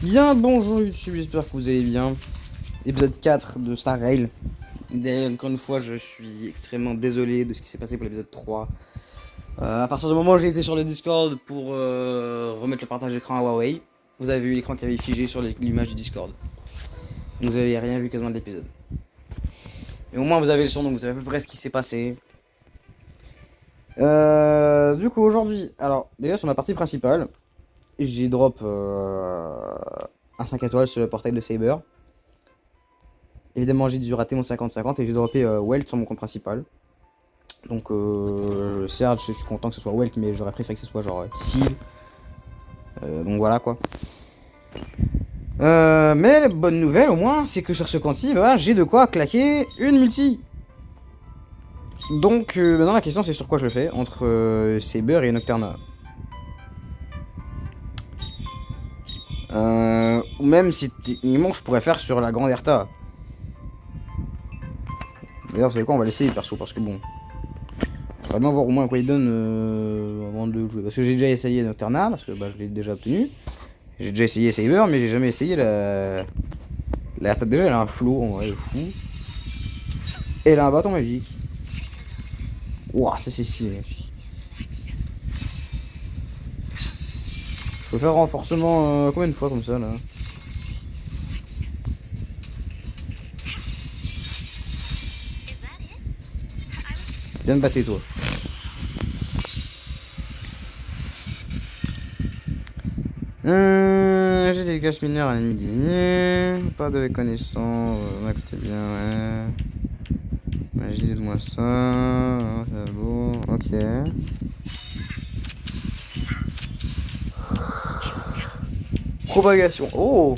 Bien, bonjour YouTube, j'espère que vous allez bien. Épisode 4 de Star Rail. Et encore une fois, je suis extrêmement désolé de ce qui s'est passé pour l'épisode 3. À partir du moment où j'ai été sur le Discord pour remettre le partage d'écran à Huawei, vous avez vu l'écran qui avait figé sur l'image du Discord. Vous avez rien vu quasiment de l'épisode. Mais au moins vous avez le son, donc vous savez à peu près ce qui s'est passé. Du coup, aujourd'hui, alors déjà sur ma partie principale, j'ai drop un 5 étoiles sur le portail de Saber. Évidemment, j'ai dû rater mon 50-50 et j'ai droppé Welt sur mon compte principal. Donc, certes, je suis content que ce soit Welt, mais j'aurais préféré que ce soit genre Seal. Donc voilà quoi. Mais la bonne nouvelle au moins, c'est que sur ce compte-ci, bah, j'ai de quoi claquer une multi. Donc maintenant la question c'est sur quoi je le fais, entre Saber et Nocturna. Ou même si techniquement je pourrais faire sur la grande Erta. D'ailleurs vous savez quoi, on va l'essayer perso parce que bon. On va bien voir au moins à quoi il donne avant de jouer. Parce que j'ai déjà essayé Nocturna, parce que bah, je l'ai déjà obtenu. J'ai déjà essayé Saber, mais j'ai jamais essayé la... La Erta déjà elle a un flow en vrai de fou. Et elle a un bâton magique. Ouah, ça c'est stylé. Je peux faire renforcement combien de fois comme ça là? Viens de battre toi. J'ai des caches mineurs à l'ennemi désigné. Pas de connaissance. Écoutez bien, ouais. Magie de moi ça. C'est beau. Ok. Propagation. Oh!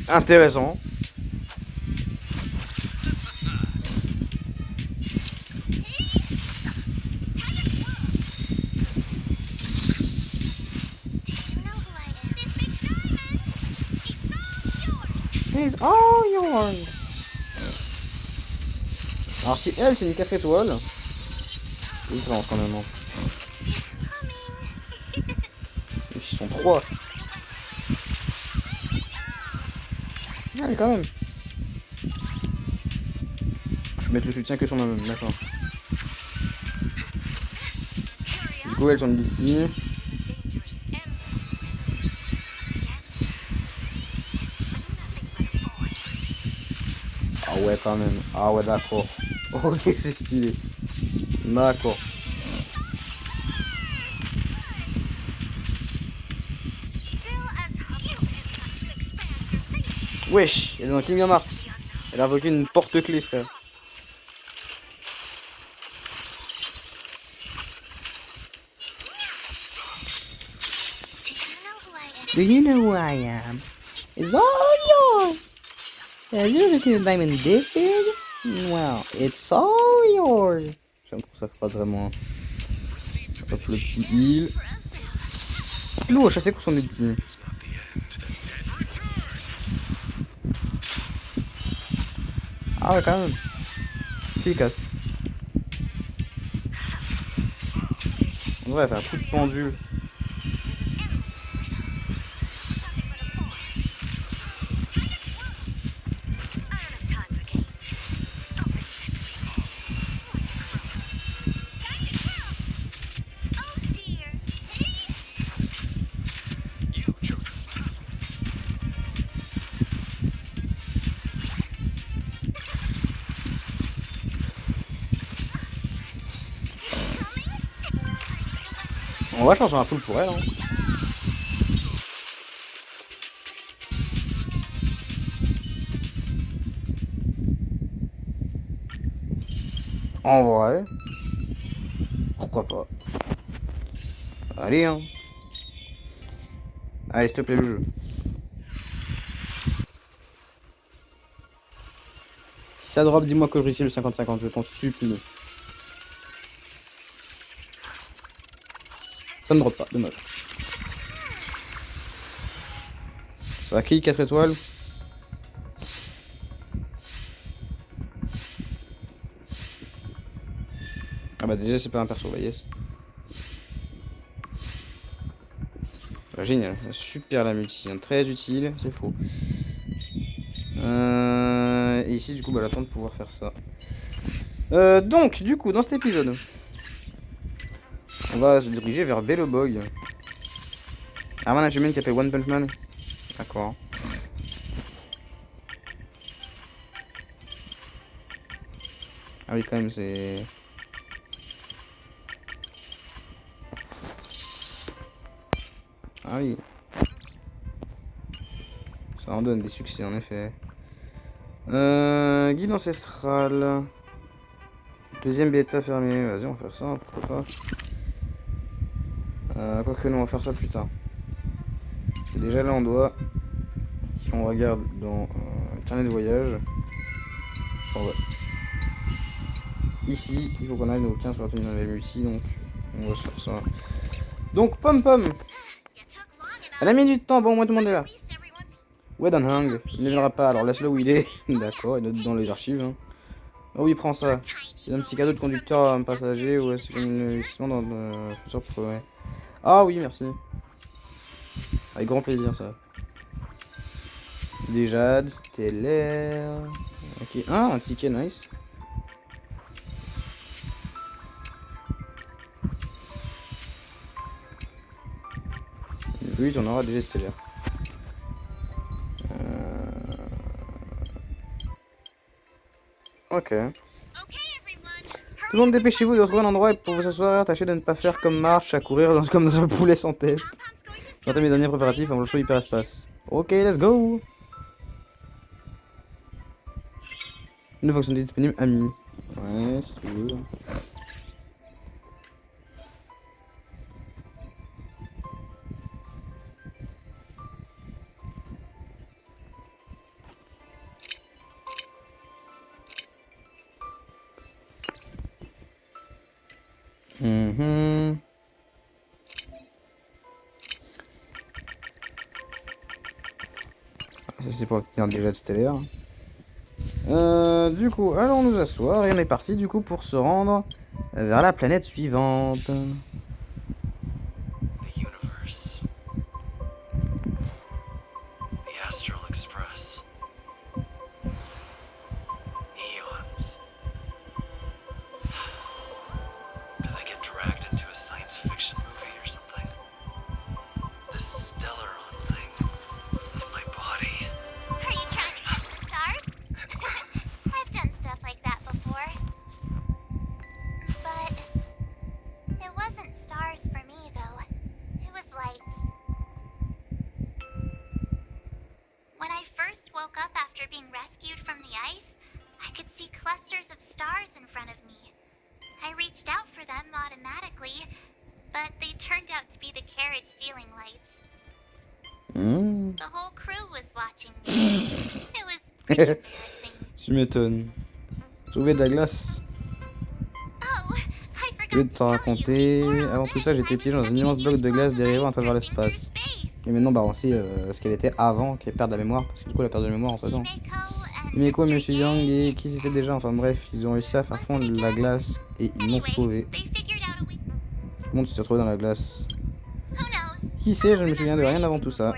Intéressant. It's all yours. Alors si elle c'est une 4 étoiles. C'est différent quand même. Hein. Ils sont 3. Allez quand même. Je vais mettre le soutien que sur moi-même, d'accord. Du coup elles sont ici. Ah ouais quand même. Ah ouais d'accord. Ok c'est stylé. D'accord. Wesh, elle est dans Kingdom Hearts. Elle a invoqué une porte-clés frère. Do you know who I am? It's all yours. Have you ever seen a diamond this big? Well, it's all yours. J'aime trop sa phrase vraiment. Hop, le petit heal. Lou, je sais qu'on sont des petits. Ah ouais, quand même. Efficace. En vrai, elle fait un coup de pendule. On va changer un full pour elle. Hein. En vrai. Pourquoi pas. Allez, hein. Allez, s'il te plaît, le jeu. Si ça drop, dis-moi que je réussis le 50-50, je t'en supplie. Ça ne drop pas, dommage. Ça qui 4 étoiles. Ah bah déjà c'est pas un perso, bah yes. Génial, super la multi, hein. Très utile, c'est faux. Et ici, du coup, bah, j'attends de pouvoir faire ça. Donc, du coup, dans cet épisode, on va se diriger vers Bellobog. Un management qui s'appelle One Punch Man. D'accord. Ah oui, quand même, c'est... Ah oui. Ça en donne des succès, en effet. Guide ancestral. Deuxième bêta fermée. Vas-y, on va faire ça, pourquoi pas. Quoique non, on va faire ça plus tard. Parce que déjà là, on doit... Si on regarde dans carnet de voyage... On va... Ici, il faut qu'on aille nos 15 pour obtenir une nouvelle multi, donc on va faire ça. Donc, Pom Pom. Elle a mis du temps, bon, au moins tout le monde est là. Wedan Hang, il ne viendra pas, alors laisse-le où il est. D'accord, il est dans les archives. Hein. Oh oui, prends ça. C'est un petit cadeau de conducteur à un passager ou est-ce qu'un investissement dans le futur progrès. Ah oui, merci. Avec grand plaisir, ça. Des jades, stellaire. Ok, ah, un ticket, nice. Oui, on aura des stellaires. Ok. Tout le monde, dépêchez-vous de retrouver un endroit pour vous asseoir. Tâchez de ne pas faire comme Marche à courir comme dans un poulet sans tête. J'entends mes derniers préparatifs avant le show hyperespace. Ok, let's go. Une fonctionnalité disponible, ami. Ouais, si tu veux. Ça c'est pour obtenir des jets stellaires. Du coup, allons nous asseoir et on est parti du coup pour se rendre vers la planète suivante. Tu m'étonnes. Sauver de la glace. Je vais te raconter. Avant tout ça, j'étais piégé dans un immense bloc de glace dérivant à travers l'espace. Et maintenant, bah, on sait ce qu'elle était avant qu'elle perde la mémoire. Parce que du coup, elle a perdu la mémoire en fait. Mimeko et Monsieur Yang et qui c'était déjà. Enfin bref, ils ont réussi à faire fondre la glace et ils m'ont sauvé. Le monde s'est retrouvé dans la glace. Qui sait, je ne me souviens de rien avant tout ça.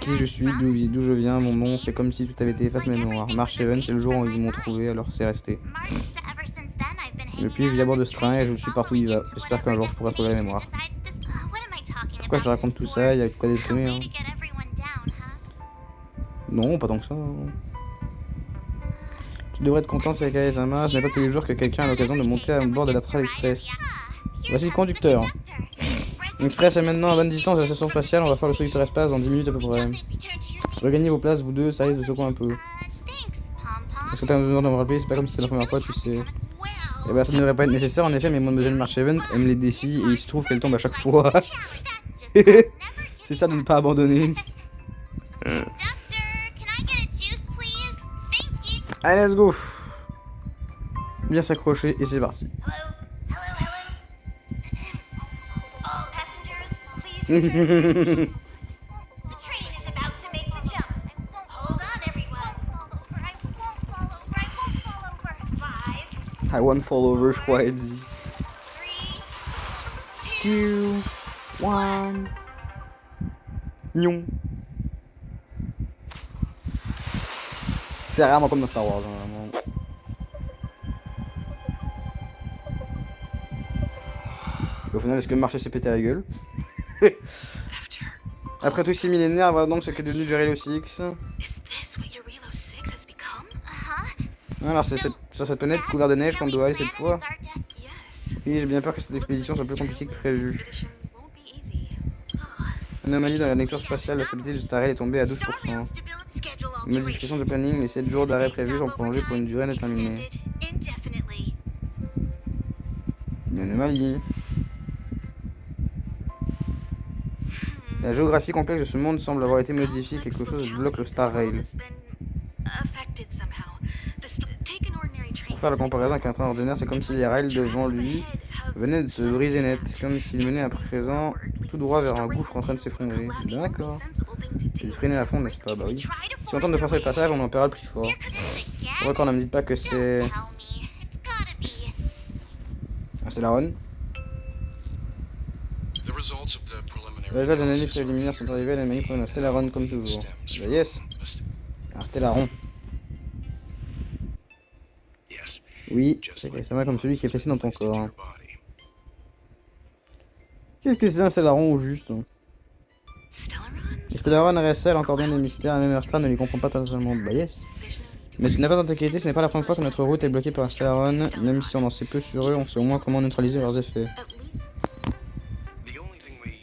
Qui je suis, d'où je viens, mon nom, c'est comme si tout avait été effacé de ma mémoire. March 7, c'est le jour où ils m'ont trouvé, alors c'est resté. Depuis, je vis à bord de ce train et je suis partout où il va. J'espère qu'un jour je pourrai trouver la mémoire. Pourquoi je raconte tout ça? Il y a de quoi déprimer. Hein. Non, pas tant que ça. Tu devrais être content, c'est Kaya-sama. Ce n'est pas tous les jours que quelqu'un a l'occasion de monter à bord de la Tral Express. Voici le conducteur. L'express est maintenant à bonne distance de la station spatiale. On va faire le saut hyperespace dans 10 minutes à peu près. Regagnez vos places, vous deux, ça risque de secouer un peu. Est-ce que t'as besoin de me rappeler? C'est pas comme si c'était la première fois, tu sais. Et bah ça ne devrait pas être nécessaire en effet, mais Mademoiselle March Event aime les défis et il se trouve qu'elle tombe à chaque fois. C'est ça de ne pas abandonner. Allez, let's go. Bien s'accrocher et c'est parti. I won't fall over, je crois, elle dit. 2, 1, Nion. C'est rarement comme dans Star Wars, hein, vraiment. Et au final, est-ce que Marche s'est pété la gueule? Après tous ces millénaires, voilà donc ce qu'est devenu du Halo 6. Alors c'est sur cette planète couverte de neige qu'on doit aller cette fois. Et j'ai bien peur que cette expédition soit plus compliquée que prévu. Anomalie dans la lecture spatiale, la stabilité du Star Rail est tombée à 12%. Modification de planning, les 7 jours d'arrêt prévus sont prolongés pour une durée indéterminée. Une anomalie. La géographie complexe de ce monde semble avoir été modifiée, quelque chose bloque le Star Rail. Pour faire la comparaison avec un train ordinaire, c'est comme si les rails devant lui venaient de se briser net, comme s'il menait à présent tout droit vers un gouffre en train de s'effondrer. D'accord. Il freinait à fond, n'est-ce pas? Bah oui. Si on tente de forcer le passage, on en paiera le prix fort. Encore, ne me dites pas que c'est... Ah, c'est la run. Les résultats de l'analyse préliminaire sont arrivés à la manip pour un Stellaron comme toujours. Bah yes. Un Stellaron. Oui, c'est exactement comme celui qui est placé dans ton corps. Qu'est-ce que c'est un Stellaron au juste? Les Stellaron récèlent encore bien des mystères, et même Earthla ne les comprend pas totalement. Bah yes. Mais ce qui n'a pas d'inquiéter, ce n'est pas la première fois que notre route est bloquée par un Stellaron. Même si on en sait peu sur eux, on sait au moins comment neutraliser leurs effets.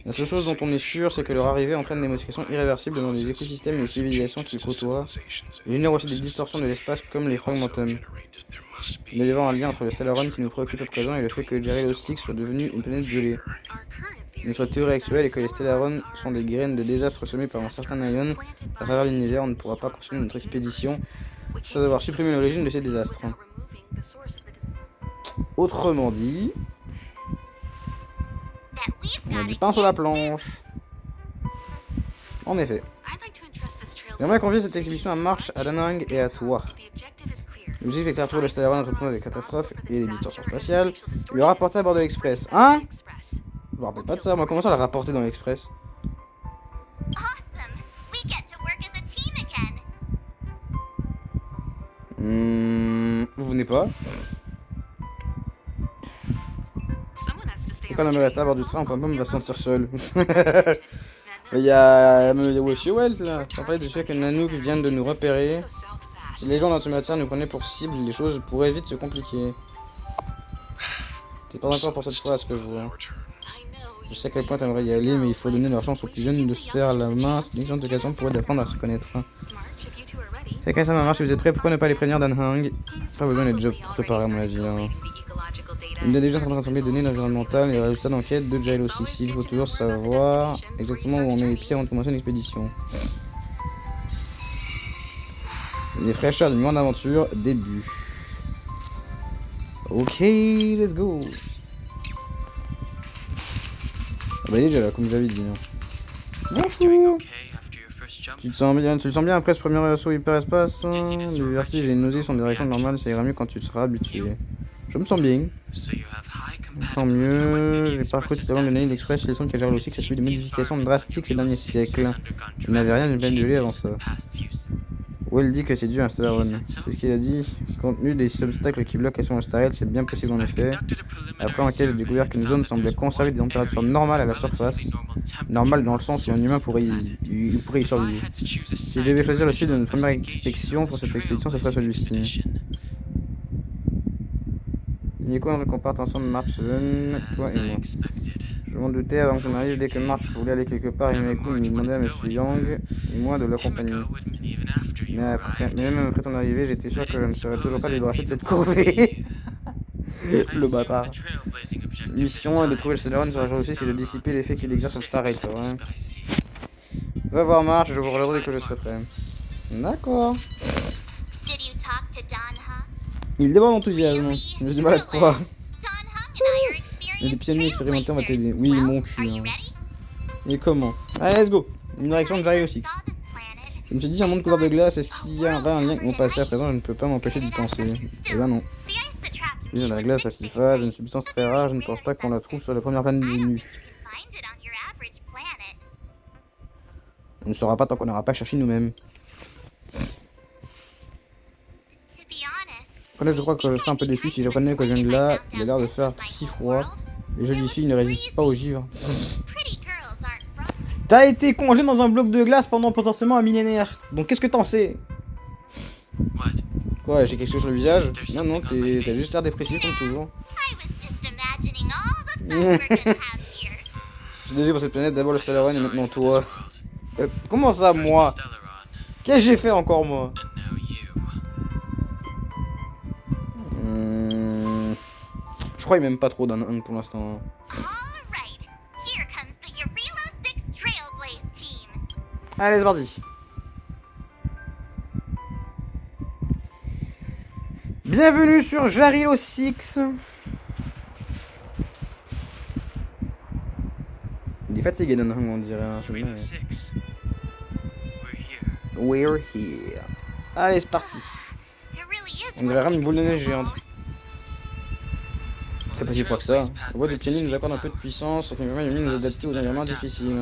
La seule chose dont on est sûr, c'est que leur arrivée entraîne des modifications irréversibles dans les écosystèmes et les civilisations qu'ils côtoient. Ils génèrent aussi des distorsions de l'espace comme les fragmentums. Il y a un lien entre le Stellaron qui nous préoccupe à présent et le fait que Halo 6 soit devenu une planète gelée. Notre théorie actuelle est que les Stellarons sont des graines de désastre semées par un certain Ion. À travers l'univers, on ne pourra pas continuer notre expédition sans avoir supprimé l'origine de ces désastres. Autrement dit... on a du pain sur la planche. En effet. J'aimerais convier cette exhibition à Marche, à Danang et à toi. L'objectif est de faire tour le Stellaron répondre des catastrophes et des distorsions spatiales. Le rapporter à bord de l'Express. Hein? Je me rappelle pas de ça, moi comment ça l'a rapporté dans l'Express? Vous venez pas? Quand on me reste à bord du train, on me va se sentir seul. Il y a aussi Welt là. On parlait du fait que Nanook vient de nous repérer. Si les gens dans ce matière nous prenaient pour cible, les choses pourraient vite se compliquer. T'es pas d'accord pour cette fois, à ce que je vois. Je sais à quel point t'aimerais y aller, mais il faut donner leur chance aux plus jeunes de se faire la main. C'est une excellente occasion pour eux d'apprendre à se connaître. C'est quand ça Marche, si vous êtes prêts, pourquoi ne pas les prévenir d'Anhang? Pas besoin d'être job pour préparer à mon avis. Hein. Il est déjà en train de rassembler des données environnementales et les résultats d'enquête de Halo 6. Il faut toujours savoir exactement où on met les pieds avant de commencer une expédition. Les fraîcheurs du monde d'aventure, début. Ok, let's go. Ah bah il est déjà là, comme j'avais dit. Hein. Tu te sens bien après ce premier assaut hyperespace hein? Le vertige et les nausées sont des réactions normales, ça ira mieux quand tu seras habitué. Je me sens bien. Tant mieux. J'ai parcouru tout à l'heure de l'année l'Express, les sons qui Halo 6 a subi des modifications drastiques ces derniers siècles. Je n'avais rien d'une peine gelée avant ça. Well dit que c'est dû à un Stellaron. C'est ce qu'il a dit. Compte tenu des obstacles qui bloquent sur le Star Rail, c'est bien possible en effet. Après enquête, j'ai découvert qu'une zone semblait conserver des températures normales à la surface. Normales dans le sens où un humain pourrait y survivre. Si je devais choisir le site de notre première inspection pour cette expédition, ce serait celui-ci. Nico, on parte ensemble Marche, toi et moi. Je m'en doutais avant qu'on arrive, dès que Marche voulait aller quelque part, Nico nous demandait à M. Yang et moi de l'accompagner. Mais même après ton arrivée, j'étais sûr que je ne serais toujours pas débarrassé de cette corvée. Le bâtard. Mission de trouver le Stellaron sur la journée 6 et de dissiper l'effet qu'il exerce sur le Star Rail, toi. Hein. Va voir Marche, je vous reviendrai dès que je serai prêt. D'accord. Il déborde d'enthousiasme. J'ai du mal à te croire. Il y a des pionniers expérimentés, on va t'aider. Oui, mon cul. Hein. Et comment? Allez, let's go. Une direction de Halo 6. Je me suis dit, un monde couvert de glace, est-ce qu'il y a un lien avec mon passé à présent? Je ne peux pas m'empêcher d'y penser. Eh ben non. Oui, la glace acidiphage, une substance très rare, je ne pense pas qu'on la trouve sur la première planète venue. On ne saura pas tant qu'on n'aura pas cherché nous-mêmes. Après là, je crois que je serais un peu déçu si j'apprenais que je viens de là. Il a l'air de faire si froid. Les jolies filles ne résistent pas au givre. T'as été congelé dans un bloc de glace pendant potentiellement un millénaire. Donc qu'est-ce que t'en sais? Quoi, j'ai quelque chose sur le visage? Non, non, t'as juste l'air dépressif comme toujours. Je suis désolé pour cette planète, d'abord le Stellaron et maintenant toi. Comment ça, moi? Qu'est-ce que j'ai fait encore, moi? Je crois qu'il m'aime pas trop d'un 1 pour l'instant. Allez, c'est parti. Bienvenue sur Jarilo 6. Il est fatigué d'un on dirait. We're here. Allez, c'est parti. On dirait vraiment une boule de neige géante. C'est pas si froid que ça. Le bois de Kenny nous accorde un peu de puissance, sauf que nous nous adapter aux environnements difficiles.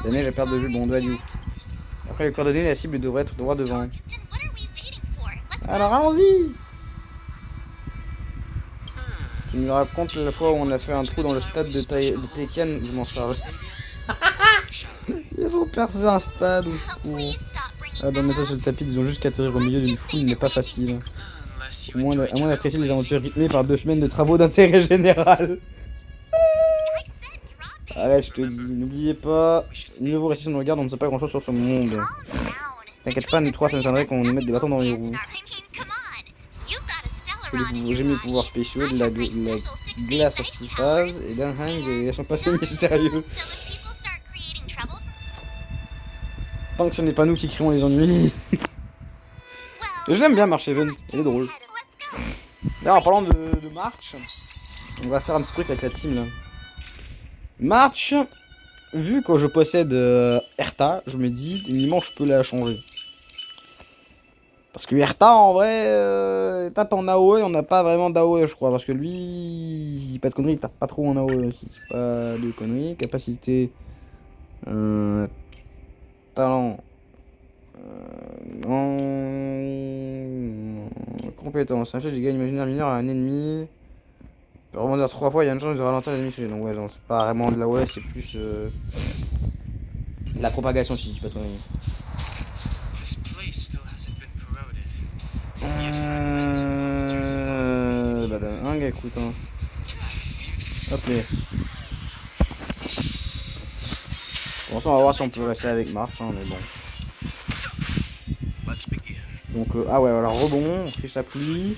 La neige à perte de vue, bon, on doit aller où? Après les coordonnées, la cible devrait être droit devant. Alors allons-y! Tu me racontes la fois où on a fait un trou dans le stade de Tekken, je m'en charge. Ils ont percé un stade ou secours. Ah, dans le message sur le tapis, ils ont juste qu'atterrir au milieu d'une foule n'est pas facile. À moins d'apprécier les aventures rythmées par 2 semaines de travaux d'intérêt général. Arrête, je te dis, n'oubliez pas, mieux vaut rester sur nos gardes, on ne sait pas grand chose sur ce monde. T'inquiète pas, nous trois, ça nous tiendrait qu'on nous mette des bâtons dans les roues. J'ai mis les pouvoirs spéciaux, de la glace à 6 phases, et d'un hang, elles sont pas si mystérieux. Tant que ce n'est pas nous qui créons les ennuis. Je l'aime bien March Event, elle est drôle. D'ailleurs en parlant de March, on va faire un petit truc avec la team là. March, vu que je possède Erta, je me dis techniquement je peux la changer. Parce que Erta en vrai, tape en AOE, on n'a pas vraiment d'AOE je crois. Parce que lui, pas de conneries, il tape pas trop en AOE aussi. Pas de conneries, capacité, talent. Non. Compétence. Un chef du gars imaginaire mineur à un ennemi. Peut rebondir 3 fois, il y a une chance de ralentir l'ennemi touché. Donc ouais, c'est pas vraiment de la OS, c'est plus de la propagation si je dis pas trop. Bah un gars écoute hein. Hop là. Pour l'instant on va voir si on peut rester avec March hein, mais bon. Donc ah ouais alors rebond, on triche la pluie.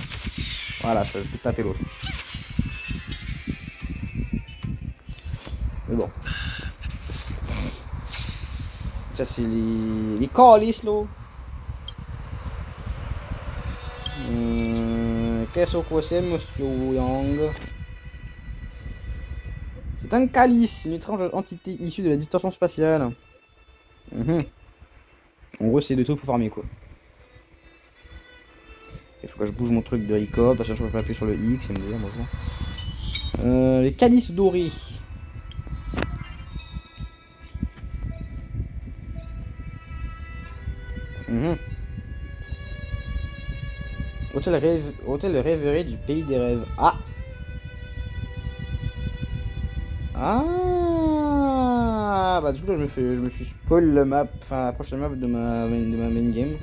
Voilà, ça peut taper l'autre. Mais bon. Ça c'est les calices là. Qu'est-ce que c'est monsieur Yang? C'est un calice, une étrange entité issue de la distorsion spatiale. En gros c'est 2 trucs pour farmer quoi. Il faut que je bouge mon truc de record, parce que je peux pas appuyer sur le X, MDR, bonjour. Les calices dorés. Hôtel rêverie du pays des rêves. Ah! Ah! Bah du coup là je me suis spoil la map, enfin la prochaine map de ma main game.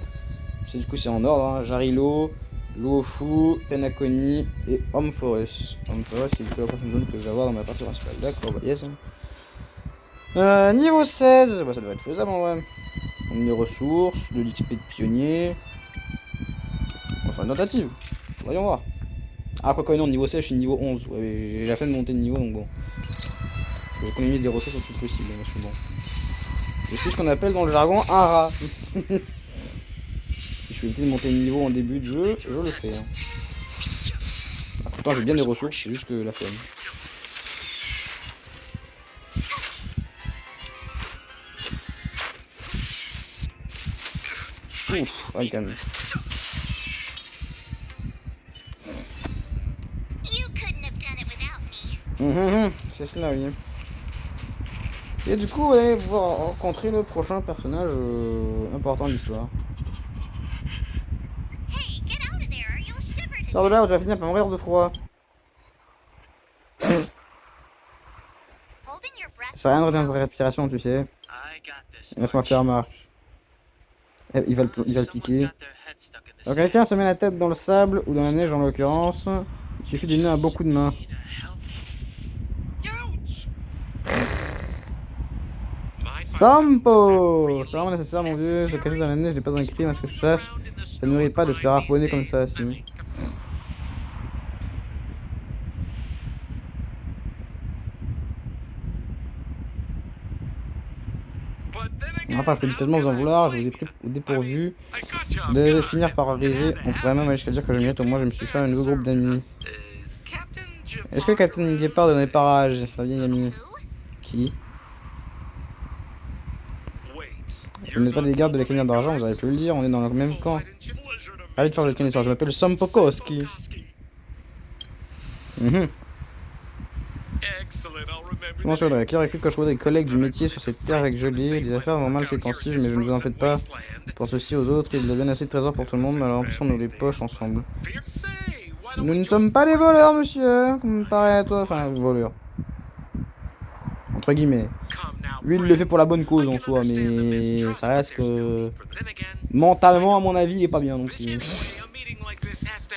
Du coup c'est en ordre, hein. Jarilo, Luofu, Penacony et Home Forest. Home Forest qui est du coup la prochaine zone que je vais avoir dans ma partie principale. D'accord, bah yes. Niveau 16, bah ça devrait être faisable en vrai. On a des ressources, de l'XP de pionnier. Enfin une tentative. Voyons voir. Ah quoi non, niveau 16 je suis niveau 11. Ouais, j'ai déjà fait de monter de niveau donc bon. Je économise des ressources le plus possible, mais je suis bon. Je suis ce qu'on appelle dans le jargon un rat. Je vais éviter de monter de niveau en début de jeu, je le fais. Hein. Ah, pourtant j'ai bien des ressources, c'est juste que la flemme. Ouf, ah, calme. C'est cela, oui. Et du coup, vous allez pouvoir rencontrer le prochain personnage important de l'histoire. Sors de là ou tu vas finir par mourir de froid. Ça sert à rien de retenir votre respiration, tu sais. Laisse-moi faire marche. Il va le piquer. Alors quelqu'un se met la tête dans le sable ou dans la neige en l'occurrence. Il suffit de donner un bon coup de main. Sampo! C'est vraiment nécessaire mon vieux, se cacher dans la neige n'est pas un crime à ce que je sache. Ça ne mérite pas de se faire harponner comme ça, si. Enfin, je peux difficilement vous en vouloir, je vous ai pris au dépourvu. Ça devait finir par arriver, on pourrait même aller jusqu'à dire que je m'y au moins je me suis fait un nouveau groupe d'amis. Est-ce que Captain Guépard dans les parages, c'est un vieil ami? Qui? Vous n'êtes pas des gardes de la camion d'argent, vous auriez pu le dire, on est dans le même camp. Ravi de faire votre connaissance, je m'appelle Sampokoski. Je m'en souviendrai. Qui aurait cru que je trouvais des collègues du métier sur cette terre gelée? Les affaires vont mal ces temps-ci, mais je ne vous en faites pas. Pour ceci aux autres, il y a bien assez de trésors pour tout le monde, mais alors remplissons-nous les poches ensemble. Nous ne sommes pas des voleurs, monsieur, comme il paraît à toi. Enfin, voleurs. Entre guillemets. Lui, il le fait pour la bonne cause en soi, mais ça reste que... Mentalement, à mon avis, il est pas bien non plus.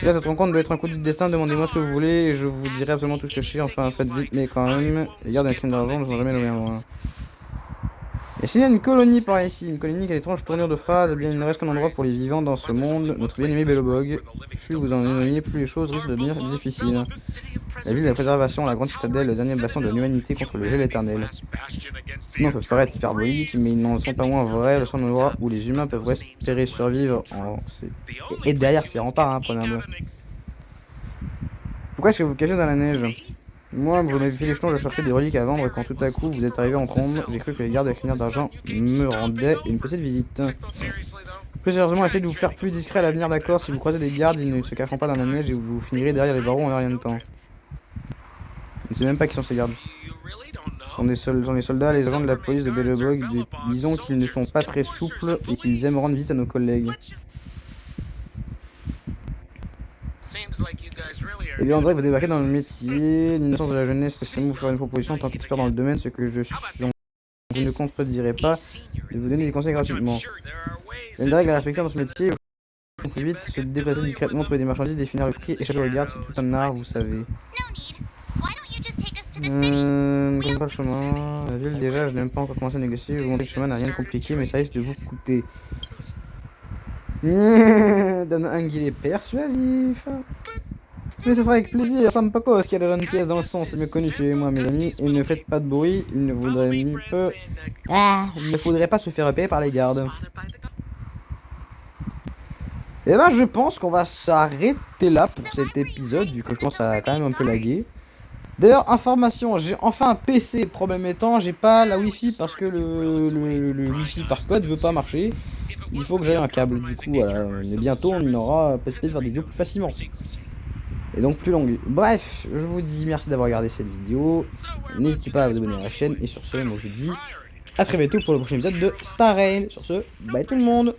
Là, cette rencontre doit être un coup du destin, demandez-moi ce que vous voulez et je vous dirai absolument tout ce que je sais, enfin faites vite, mais quand même, les gardes d'un crime d'argent ne sont jamais nommés à moi. Et s'il y a une colonie par ici, une colonie qui a étrange tournure de phrase, eh bien il ne reste qu'un endroit pour les vivants dans ce monde, notre bien-aimé Belobog. Plus vous en éloignez, plus les choses risquent de devenir difficiles. La ville de la préservation, la grande citadelle, le dernier bastion de l'humanité contre le gel éternel. Ces noms peuvent paraître hyperboliques, mais ils n'en sont pas moins vrais, le seul endroit où les humains peuvent espérer survivre et derrière ces remparts, hein, premièrement. Pourquoi est-ce que vous vous cachez dans la neige? Moi, vous m'avez fait les jetons, je cherchais des reliques à vendre et quand tout à coup vous êtes arrivé en trombe, j'ai cru que les gardes de la crinière d'argent me rendaient une petite visite. Plus sérieusement, essayez de vous faire plus discret à l'avenir, d'accord? Si vous croisez des gardes, ils ne se cacheront pas dans la neige et vous finirez derrière les barreaux en rien de temps. Je ne sais même pas qui sont ces gardes. Ce sont les soldats, les agents de la police de Belobog. Disons qu'ils ne sont pas très souples et qu'ils aiment rendre visite à nos collègues. Eh bien, on dirait que vous débarquez dans le métier. L'innocence de la jeunesse, laissez-moi vous faire une proposition en tant qu'expert dans le domaine, ce que je suis. Je ne contredirai pas de vous donner des conseils gratuitement. Il y a une règle à respecter dans ce métier. Il faut plus vite se déplacer discrètement, trouver des marchandises, définir le prix, échapper aux gardes, c'est tout un art, vous savez. Comme pas le chemin. La ville, déjà, je n'ai même pas encore commencé à négocier. Vous montrer le chemin n'a rien de compliqué, mais ça risque de vous coûter. Donne un guillet persuasif. Mais ce sera avec plaisir, Sampokos qui a la gentillesse dans le son, c'est mieux connu, suivez-moi mes amis, et ne faites pas de bruit, il ne faudrait pas se faire repérer par les gardes. Et ben je pense qu'on va s'arrêter là pour cet épisode, vu que je pense à quand même un peu laguer. D'ailleurs, information, j'ai enfin un PC, problème étant, j'ai pas la Wi-Fi parce que le Wi-Fi par code veut pas marcher. Il faut que j'aille un câble, du coup, voilà, mais bientôt on aura peut-être de faire des vidéos plus facilement. Et donc plus longue. Bref, je vous dis merci d'avoir regardé cette vidéo. N'hésitez pas à vous abonner à la chaîne. Et sur ce, moi je vous dis à très bientôt pour le prochain épisode de Star Rail. Sur ce, bye tout le monde.